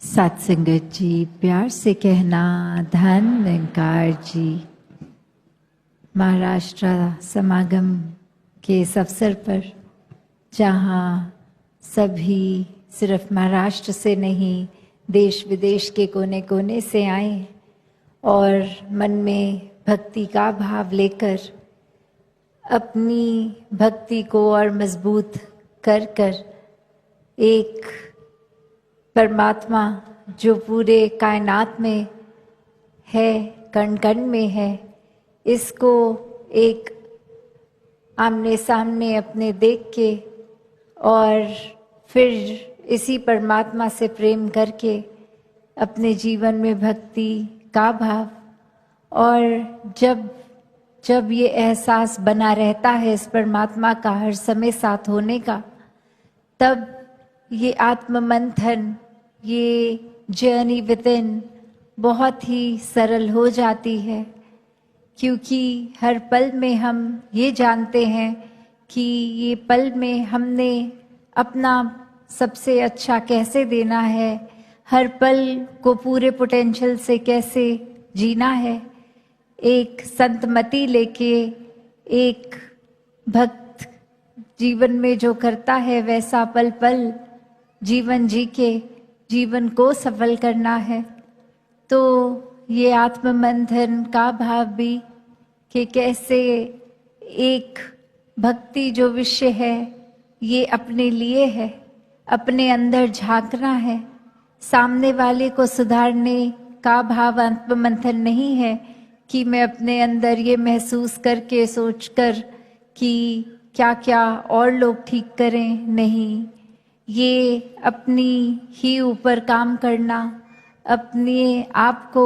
सत्संगत जी, प्यार से कहना धन निरंकार जी। महाराष्ट्र समागम के इस अवसर पर जहाँ सभी सिर्फ महाराष्ट्र से नहीं देश विदेश के कोने कोने से आए और मन में भक्ति का भाव लेकर अपनी भक्ति को और मजबूत कर कर एक परमात्मा जो पूरे कायनात में है, कण कण में है, इसको एक आमने सामने अपने देख के और फिर इसी परमात्मा से प्रेम करके अपने जीवन में भक्ति का भाव, और जब ये एहसास बना रहता है इस परमात्मा का हर समय साथ होने का, तब ये आत्म मंथन, ये जर्नी विद इन बहुत ही सरल हो जाती है। क्योंकि हर पल में हम ये जानते हैं कि ये पल में हमने अपना सबसे अच्छा कैसे देना है, हर पल को पूरे पोटेंशियल से कैसे जीना है। एक संतमति लेके एक भक्त जीवन में जो करता है वैसा पल पल जीवन जी के जीवन को सफल करना है। तो ये आत्म मंथन का भाव भी कि कैसे एक भक्ति जो विषय है ये अपने लिए है, अपने अंदर झांकना है। सामने वाले को सुधारने का भाव आत्म मंथन नहीं है कि मैं अपने अंदर ये महसूस करके सोचकर कि क्या क्या और लोग ठीक करें, नहीं। ये अपनी ही ऊपर काम करना, अपने आप को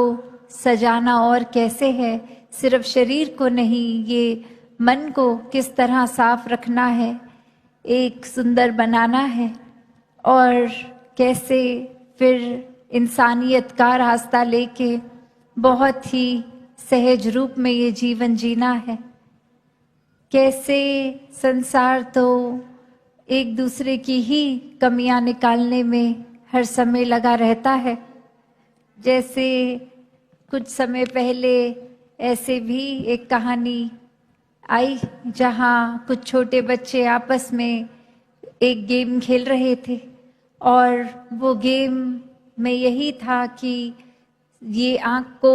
सजाना, और कैसे है, सिर्फ शरीर को नहीं, ये मन को किस तरह साफ रखना है, एक सुंदर बनाना है, और कैसे फिर इंसानियत का रास्ता लेके बहुत ही सहज रूप में ये जीवन जीना है। कैसे संसार तो एक दूसरे की ही कमियां निकालने में हर समय लगा रहता है। जैसे कुछ समय पहले ऐसे भी एक कहानी आई जहां कुछ छोटे बच्चे आपस में एक गेम खेल रहे थे, और वो गेम में यही था कि ये आँख को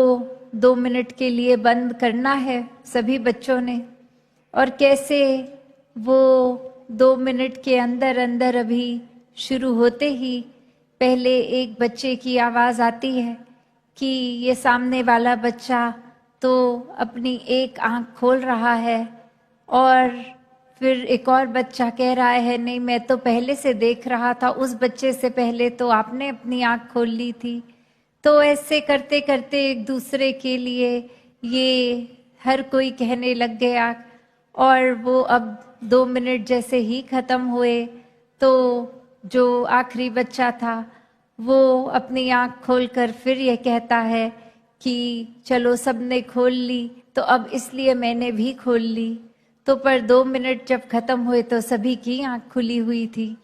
2 मिनट के लिए बंद करना है सभी बच्चों ने, और कैसे वो 2 मिनट के अंदर अंदर अभी शुरू होते ही पहले एक बच्चे की आवाज़ आती है कि ये सामने वाला बच्चा तो अपनी एक आँख खोल रहा है, और फिर एक और बच्चा कह रहा है नहीं, मैं तो पहले से देख रहा था, उस बच्चे से पहले तो आपने अपनी आँख खोल ली थी। तो ऐसे करते करते एक दूसरे के लिए ये हर कोई कहने लग गया, और वो अब 2 मिनट जैसे ही खत्म हुए तो जो आखिरी बच्चा था वो अपनी आँख खोलकर फिर ये कहता है कि चलो सबने खोल ली तो अब इसलिए मैंने भी खोल ली। तो पर 2 मिनट जब खत्म हुए तो सभी की आँख खुली हुई थी।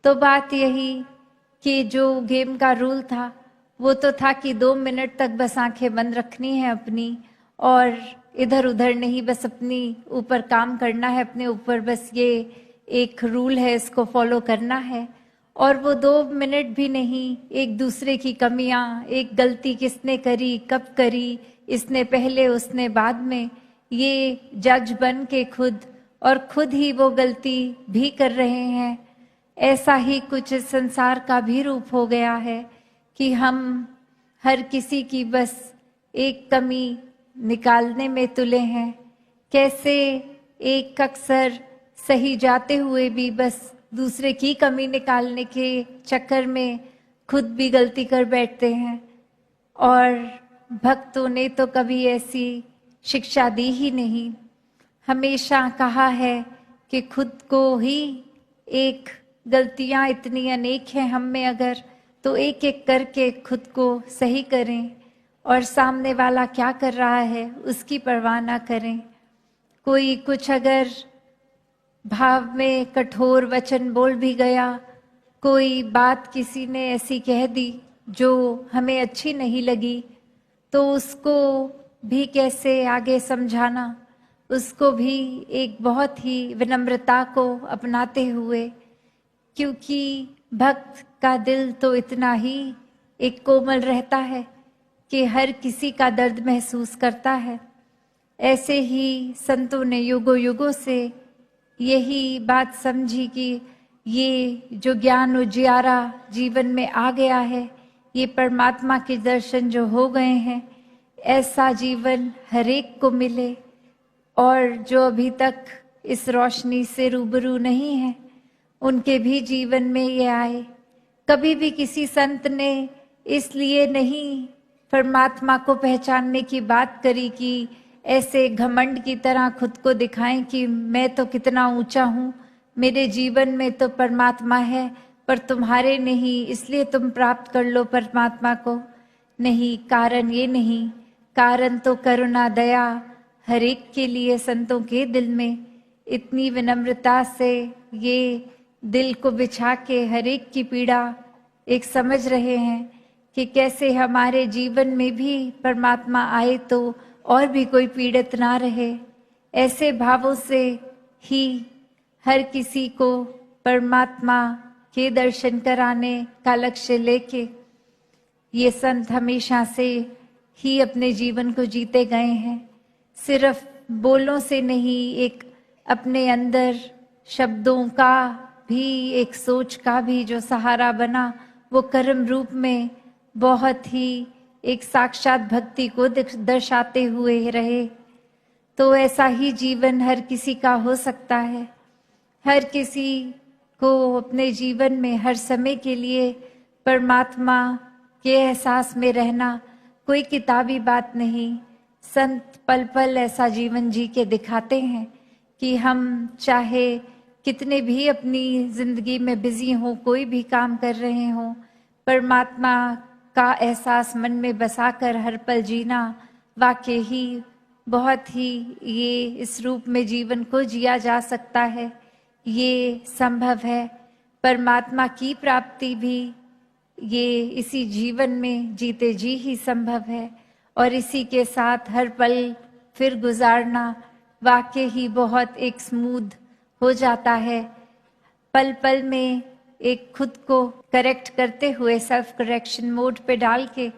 तो बात यही कि जो गेम का रूल था वो तो था कि 2 मिनट तक बस आंखें बंद रखनी है अपनी, और इधर उधर नहीं, बस अपनी ऊपर काम करना है, अपने ऊपर बस ये एक रूल है, इसको फॉलो करना है। और वो 2 मिनट भी नहीं, एक दूसरे की कमियां, एक गलती किसने करी, कब करी, इसने पहले उसने बाद में, ये जज बन के खुद ही वो गलती भी कर रहे हैं। ऐसा ही कुछ इस संसार का भी रूप हो गया है कि हम हर किसी की बस एक कमी निकालने में तुले हैं। कैसे एक अक्सर सही जाते हुए भी बस दूसरे की कमी निकालने के चक्कर में खुद भी गलती कर बैठते हैं। और भक्तों ने तो कभी ऐसी शिक्षा दी ही नहीं, हमेशा कहा है कि खुद को ही एक गलतियां इतनी अनेक हैं हम में, अगर तो एक एक करके खुद को सही करें, और सामने वाला क्या कर रहा है उसकी परवाह ना करें। कोई कुछ अगर भाव में कठोर वचन बोल भी गया, कोई बात किसी ने ऐसी कह दी जो हमें अच्छी नहीं लगी, तो उसको भी कैसे आगे समझाना, उसको भी एक बहुत ही विनम्रता को अपनाते हुए, क्योंकि भक्त का दिल तो इतना ही एक कोमल रहता है कि हर किसी का दर्द महसूस करता है। ऐसे ही संतों ने युगों युगों से यही बात समझी कि ये जो ज्ञान उजियारा जीवन में आ गया है, ये परमात्मा के दर्शन जो हो गए हैं, ऐसा जीवन हरेक को मिले। और जो अभी तक इस रोशनी से रूबरू नहीं है, उनके भी जीवन में ये आए। कभी भी किसी संत ने इसलिए नहीं परमात्मा को पहचानने की बात करी कि ऐसे घमंड की तरह खुद को दिखाएं कि मैं तो कितना ऊंचा हूं, मेरे जीवन में तो परमात्मा है, पर तुम्हारे नहीं, इसलिए तुम प्राप्त कर लो परमात्मा को। नहीं, कारण ये नहीं, कारण तो करुणा दया हर एक के लिए संतों के दिल में इतनी विनम्रता से ये दिल को बिछा के हर एक की पीड़ा एक समझ रहे हैं कि कैसे हमारे जीवन में भी परमात्मा आए तो और भी कोई पीड़ित ना रहे। ऐसे भावों से ही हर किसी को परमात्मा के दर्शन कराने का लक्ष्य लेके ये संत हमेशा से ही अपने जीवन को जीते गए हैं। सिर्फ बोलों से नहीं, एक अपने अंदर शब्दों का भी, एक सोच का भी जो सहारा बना, वो कर्म रूप में बहुत ही एक साक्षात भक्ति को दर्शाते हुए रहे। तो ऐसा ही जीवन हर किसी का हो सकता है। हर किसी को अपने जीवन में हर समय के लिए परमात्मा के एहसास में रहना कोई किताबी बात नहीं। संत पल पल ऐसा जीवन जी के दिखाते हैं कि हम चाहे कितने भी अपनी जिंदगी में बिजी हों, कोई भी काम कर रहे हों, परमात्मा का एहसास मन में बसाकर हर पल जीना वाकई ही बहुत ही ये इस रूप में जीवन को जिया जा सकता है, ये संभव है। परमात्मा की प्राप्ति भी ये इसी जीवन में जीते जी ही संभव है, और इसी के साथ हर पल फिर गुजारना वाकई ही बहुत एक स्मूथ हो जाता है। पल पल में एक खुद को करेक्ट करते हुए, सेल्फ करेक्शन मोड पे डाल के,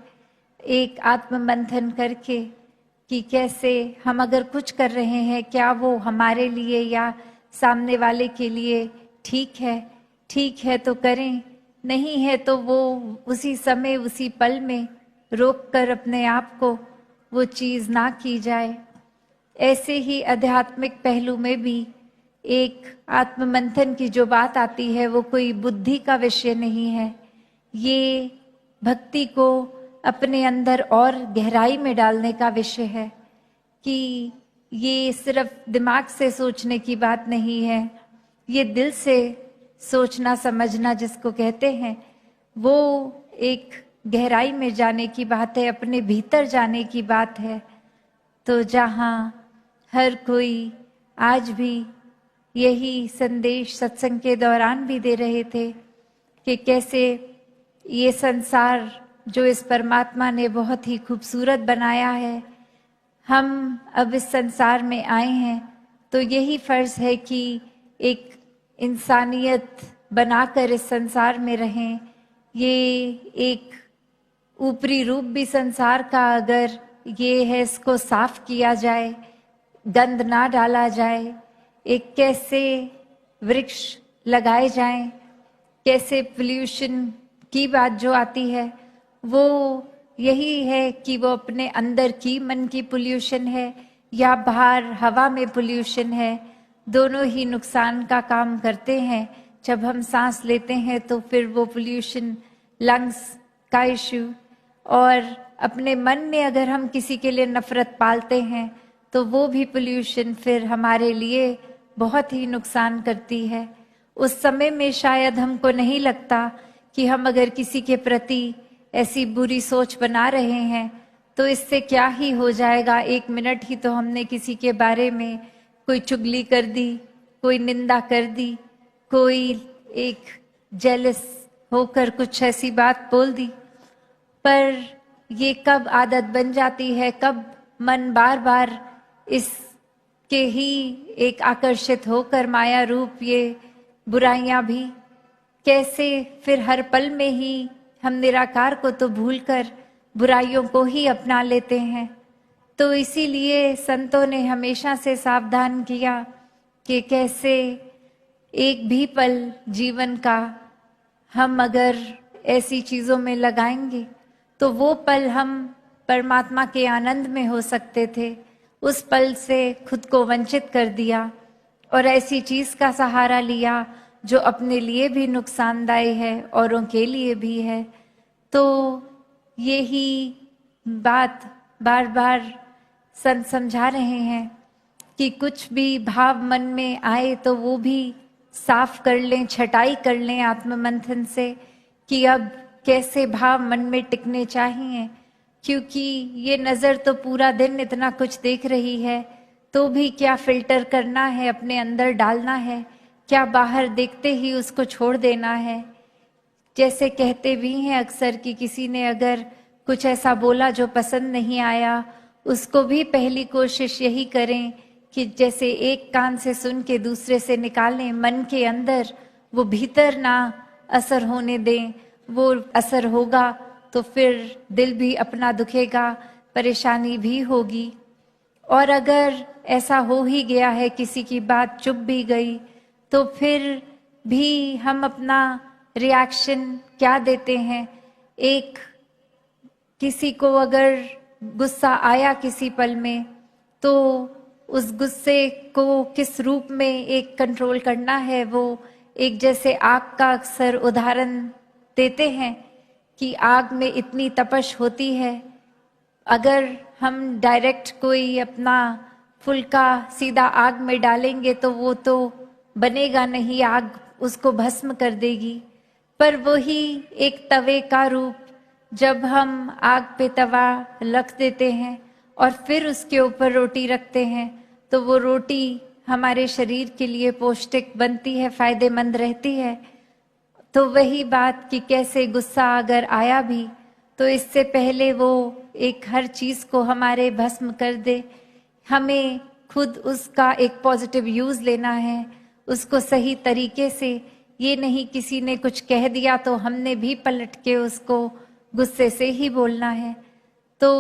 एक आत्म मंथन करके कि कैसे हम अगर कुछ कर रहे हैं, क्या वो हमारे लिए या सामने वाले के लिए ठीक है। ठीक है तो करें, नहीं है तो वो उसी समय उसी पल में रोक कर अपने आप को वो चीज ना की जाए। ऐसे ही आध्यात्मिक पहलू में भी एक आत्म मंथन की जो बात आती है, वो कोई बुद्धि का विषय नहीं है। ये भक्ति को अपने अंदर और गहराई में डालने का विषय है कि ये सिर्फ दिमाग से सोचने की बात नहीं है, ये दिल से सोचना समझना जिसको कहते हैं, वो एक गहराई में जाने की बात है, अपने भीतर जाने की बात है। तो जहाँ हर कोई आज भी यही संदेश सत्संग के दौरान भी दे रहे थे कि कैसे ये संसार जो इस परमात्मा ने बहुत ही खूबसूरत बनाया है, हम अब इस संसार में आए हैं तो यही फर्ज है कि एक इंसानियत बनाकर इस संसार में रहें। ये एक ऊपरी रूप भी संसार का अगर ये है, इसको साफ किया जाए, गंद ना डाला जाए, एक कैसे वृक्ष लगाए जाएं, कैसे पोल्यूशन की बात जो आती है वो यही है कि वो अपने अंदर की मन की पोल्यूशन है या बाहर हवा में पोल्यूशन है, दोनों ही नुकसान का काम करते हैं। जब हम सांस लेते हैं तो फिर वो पोल्यूशन लंग्स का इश्यू, और अपने मन में अगर हम किसी के लिए नफरत पालते हैं तो वो भी पोल्यूशन फिर हमारे लिए बहुत ही नुकसान करती है। उस समय में शायद हमको नहीं लगता कि हम अगर किसी के प्रति ऐसी बुरी सोच बना रहे हैं तो इससे क्या ही हो जाएगा, 1 मिनट ही तो हमने किसी के बारे में कोई चुगली कर दी, कोई निंदा कर दी, कोई एक जेलस होकर कुछ ऐसी बात बोल दी, पर ये कब आदत बन जाती है, कब मन बार बार इसके ही एक आकर्षित होकर माया रूप ये बुराइयां भी, कैसे फिर हर पल में ही हम निराकार को तो भूलकर बुराइयों को ही अपना लेते हैं। तो इसीलिए संतों ने हमेशा से सावधान किया कि कैसे एक भी पल जीवन का हम अगर ऐसी चीजों में लगाएंगे तो वो पल हम परमात्मा के आनंद में हो सकते थे। उस पल से खुद को वंचित कर दिया और ऐसी चीज का सहारा लिया जो अपने लिए भी नुकसानदायी है, औरों के लिए भी है। तो यही बात बार बार संत समझा रहे हैं कि कुछ भी भाव मन में आए तो वो भी साफ कर लें, छटाई कर लें आत्म मंथन से कि अब कैसे भाव मन में टिकने चाहिए। क्योंकि ये नज़र तो पूरा दिन इतना कुछ देख रही है, तो भी क्या फिल्टर करना है, अपने अंदर डालना है, क्या बाहर देखते ही उसको छोड़ देना है। जैसे कहते भी हैं अक्सर कि किसी ने अगर कुछ ऐसा बोला जो पसंद नहीं आया, उसको भी पहली कोशिश यही करें कि जैसे एक कान से सुन के दूसरे से निकालें, मन के अंदर वो भीतर ना असर होने दें। वो असर होगा तो फिर दिल भी अपना दुखेगा, परेशानी भी होगी। और अगर ऐसा हो ही गया है, किसी की बात चुप भी गई, तो फिर भी हम अपना रिएक्शन क्या देते हैं। एक किसी को अगर गुस्सा आया किसी पल में, तो उस गुस्से को किस रूप में एक कंट्रोल करना है। वो एक जैसे आग का अक्सर उदाहरण देते हैं कि आग में इतनी तपश होती है, अगर हम डायरेक्ट कोई अपना फुल्का सीधा आग में डालेंगे तो वो तो बनेगा नहीं, आग उसको भस्म कर देगी। पर वही एक तवे का रूप, जब हम आग पे तवा रख देते हैं और फिर उसके ऊपर रोटी रखते हैं, तो वो रोटी हमारे शरीर के लिए पौष्टिक बनती है, फायदेमंद रहती है। तो वही बात कि कैसे गुस्सा अगर आया भी, तो इससे पहले वो एक हर चीज को हमारे भस्म कर दे। हमें खुद उसका एक पॉजिटिव यूज लेना है, उसको सही तरीके से। ये नहीं किसी ने कुछ कह दिया तो हमने भी पलट के उसको गुस्से से ही बोलना है। तो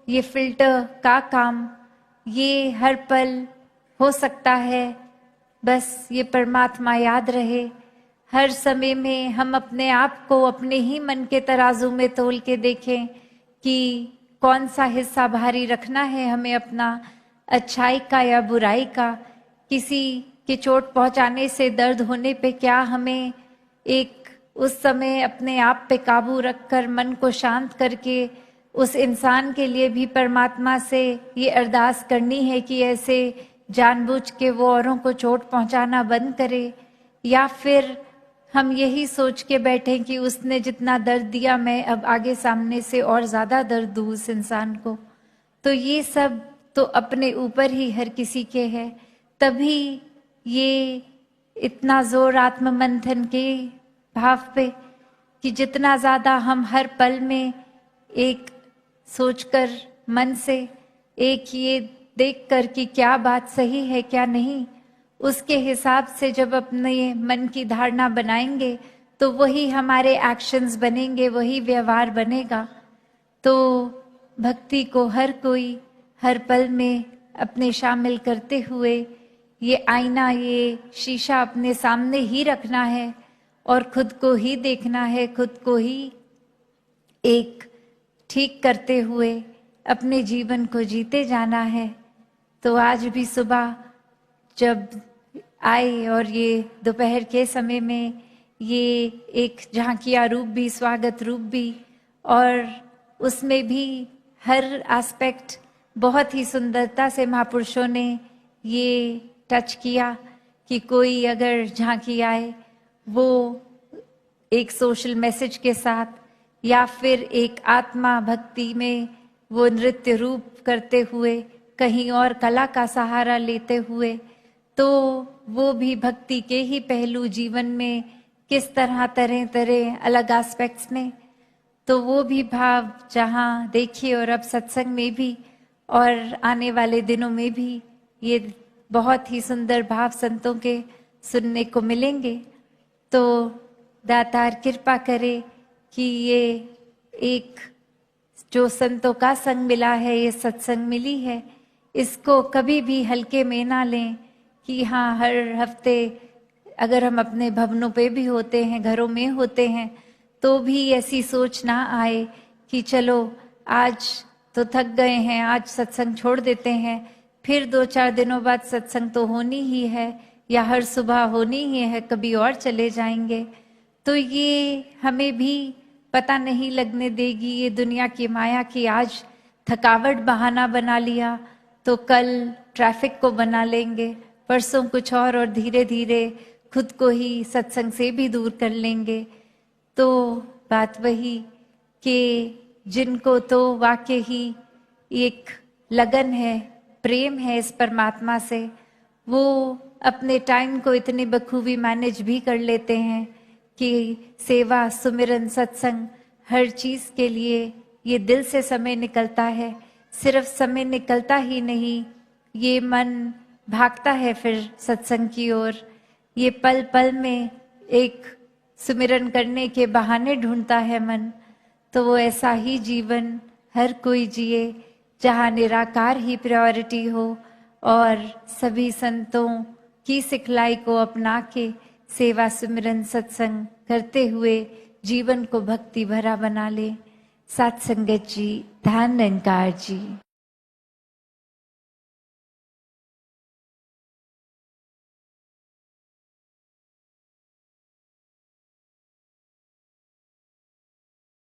ये फिल्टर का काम ये हर पल हो सकता है, बस ये परमात्मा याद रहे। हर समय में हम अपने आप को अपने ही मन के तराजू में तोल के देखें कि कौन सा हिस्सा भारी रखना है हमें, अपना अच्छाई का या बुराई का। किसी के चोट पहुंचाने से दर्द होने पे क्या हमें एक उस समय अपने आप पे काबू रखकर मन को शांत करके उस इंसान के लिए भी परमात्मा से ये अरदास करनी है कि ऐसे जानबूझ के वो औरों को चोट पहुंचाना बंद करे, या फिर हम यही सोच के बैठे कि उसने जितना दर्द दिया मैं अब आगे सामने से और ज्यादा दर्द दूं उस इंसान को। तो ये सब तो अपने ऊपर ही हर किसी के है। तभी ये इतना जोर आत्म मंथन के भाव पे कि जितना ज्यादा हम हर पल में एक सोचकर मन से, एक ये देखकर कि क्या बात सही है क्या नहीं, उसके हिसाब से जब अपने मन की धारणा बनाएंगे तो वही हमारे एक्शंस बनेंगे, वही व्यवहार बनेगा। तो भक्ति को हर कोई हर पल में अपने शामिल करते हुए ये आईना, ये शीशा अपने सामने ही रखना है और खुद को ही देखना है, खुद को ही एक ठीक करते हुए अपने जीवन को जीते जाना है। तो आज भी सुबह जब आए और ये दोपहर के समय में ये एक झांकिया रूप भी, स्वागत रूप भी, और उसमें भी हर एस्पेक्ट बहुत ही सुंदरता से महापुरुषों ने ये टच किया कि कोई अगर झांकी आए वो एक सोशल मैसेज के साथ, या फिर एक आत्मा भक्ति में वो नृत्य रूप करते हुए, कहीं और कला का सहारा लेते हुए, तो वो भी भक्ति के ही पहलू जीवन में किस तरह तरह तरह अलग एस्पेक्ट्स में। तो वो भी भाव जहाँ देखिए, और अब सत्संग में भी और आने वाले दिनों में भी ये बहुत ही सुंदर भाव संतों के सुनने को मिलेंगे। तो दातार कृपा करे कि ये एक जो संतों का संग मिला है, ये सत्संग मिली है, इसको कभी भी हल्के में ना लें कि हाँ हर हफ्ते अगर हम अपने भवनों पे भी होते हैं, घरों में होते हैं, तो भी ऐसी सोच ना आए कि चलो आज तो थक गए हैं, आज सत्संग छोड़ देते हैं, फिर 2-4 दिनों बाद सत्संग तो होनी ही है या हर सुबह होनी ही है, कभी और चले जाएंगे। तो ये हमें भी पता नहीं लगने देगी ये दुनिया की माया की आज थकावट बहाना बना लिया तो कल ट्रैफिक को बना लेंगे, परसों कुछ और धीरे धीरे खुद को ही सत्संग से भी दूर कर लेंगे। तो बात वही कि जिनको तो वाकई ही एक लगन है, प्रेम है इस परमात्मा से, वो अपने टाइम को इतनी बखूबी मैनेज भी कर लेते हैं कि सेवा, सुमिरन, सत्संग हर चीज के लिए ये दिल से समय निकलता है। सिर्फ समय निकलता ही नहीं, ये मन भागता है फिर सत्संग की ओर। ये पल पल में एक सुमिरन करने के बहाने ढूंढता है मन। तो वो ऐसा ही जीवन हर कोई जिए जहाँ निराकार ही प्रायोरिटी हो और सभी संतों की सिखलाई को अपना के सेवा, सुमिरन, सत्संग करते हुए जीवन को भक्ति भरा बना ले। सात संगत जी, धन निरंकार जी।